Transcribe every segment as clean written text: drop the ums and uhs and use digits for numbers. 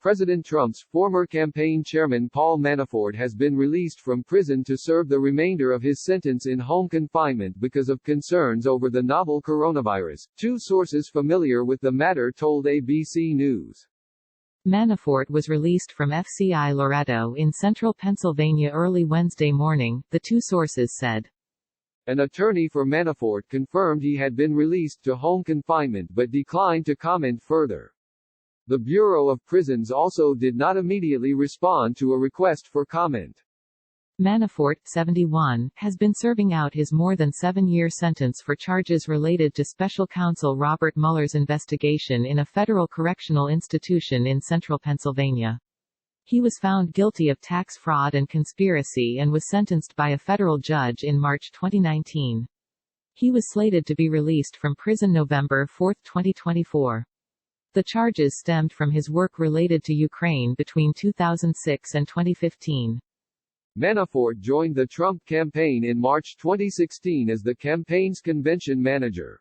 President Trump's former campaign chairman Paul Manafort has been released from prison to serve the remainder of his sentence in home confinement because of concerns over the novel coronavirus, two sources familiar with the matter told ABC News. Manafort was released from FCI Loretto in central Pennsylvania early Wednesday morning, the two sources said. An attorney for Manafort confirmed he had been released to home confinement but declined to comment further. The Bureau of Prisons also did not immediately respond to a request for comment. Manafort, 71, has been serving out his more than 7-year sentence for charges related to special counsel Robert Mueller's investigation in a federal correctional institution in central Pennsylvania. He was found guilty of tax fraud and conspiracy and was sentenced by a federal judge in March 2019. He was slated to be released from prison November 4, 2024. The charges stemmed from his work related to Ukraine between 2006 and 2015. Manafort joined the Trump campaign in March 2016 as the campaign's convention manager.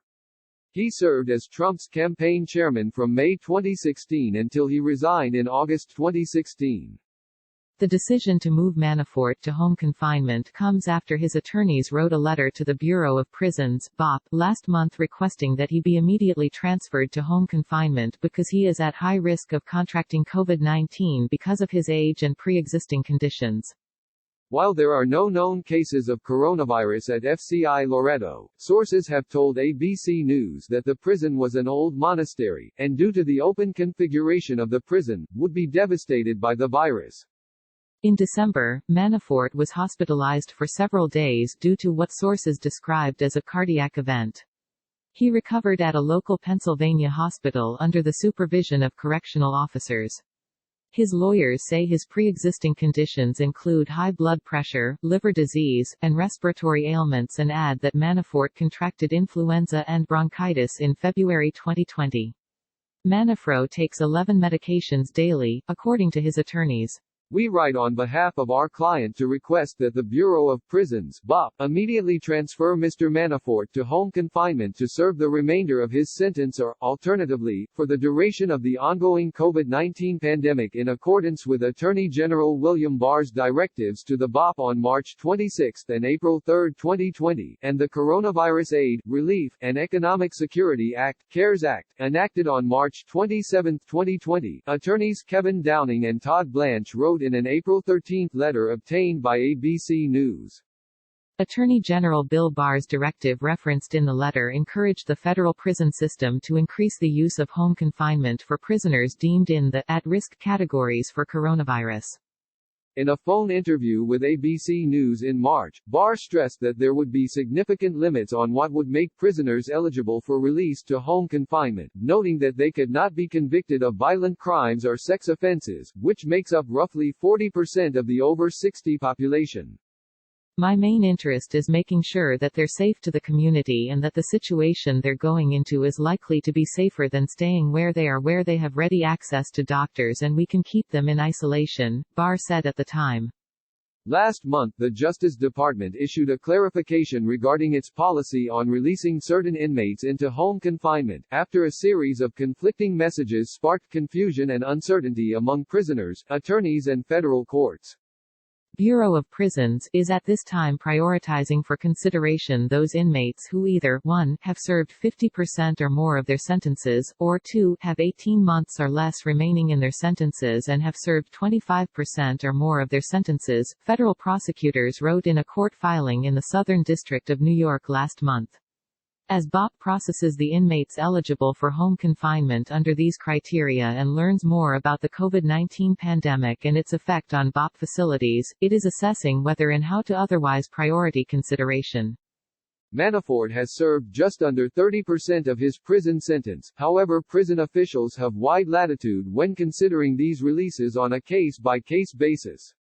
He served as Trump's campaign chairman from May 2016 until he resigned in August 2016. The decision to move Manafort to home confinement comes after his attorneys wrote a letter to the Bureau of Prisons, BOP, last month requesting that he be immediately transferred to home confinement because he is at high risk of contracting COVID-19 because of his age and pre-existing conditions. While there are no known cases of coronavirus at FCI Loretto, sources have told ABC News that the prison was an old monastery, and due to the open configuration of the prison, would be devastated by the virus. In December, Manafort was hospitalized for several days due to what sources described as a cardiac event. He recovered at a local Pennsylvania hospital under the supervision of correctional officers. His lawyers say his pre-existing conditions include high blood pressure, liver disease, and respiratory ailments and add that Manafort contracted influenza and bronchitis in February 2020. Manafort takes 11 medications daily, according to his attorneys. We write on behalf of our client to request that the Bureau of Prisons, BOP, immediately transfer Mr. Manafort to home confinement to serve the remainder of his sentence or, alternatively, for the duration of the ongoing COVID-19 pandemic in accordance with Attorney General William Barr's directives to the BOP on March 26 and April 3, 2020, and the Coronavirus Aid, Relief, and Economic Security Act, CARES Act, enacted on March 27, 2020. Attorneys Kevin Downing and Todd Blanche wrote in an April 13 letter obtained by ABC News. Attorney General Bill Barr's directive referenced in the letter encouraged the federal prison system to increase the use of home confinement for prisoners deemed in the at-risk categories for coronavirus. In a phone interview with ABC News in March, Barr stressed that there would be significant limits on what would make prisoners eligible for release to home confinement, noting that they could not be convicted of violent crimes or sex offenses, which makes up roughly 40% of the over 60 population. My main interest is making sure that they're safe to the community and that the situation they're going into is likely to be safer than staying where they are, where they have ready access to doctors and we can keep them in isolation, Barr said at the time. Last month, the Justice Department issued a clarification regarding its policy on releasing certain inmates into home confinement, after a series of conflicting messages sparked confusion and uncertainty among prisoners, attorneys and federal courts. Bureau of Prisons is at this time prioritizing for consideration those inmates who either 1. Have served 50% or more of their sentences, or 2. Have 18 months or less remaining in their sentences and have served 25% or more of their sentences, federal prosecutors wrote in a court filing in the Southern District of New York last month. As BOP processes the inmates eligible for home confinement under these criteria and learns more about the COVID-19 pandemic and its effect on BOP facilities, it is assessing whether and how to otherwise priority consideration. Manafort has served just under 30% of his prison sentence, however prison officials have wide latitude when considering these releases on a case-by-case basis.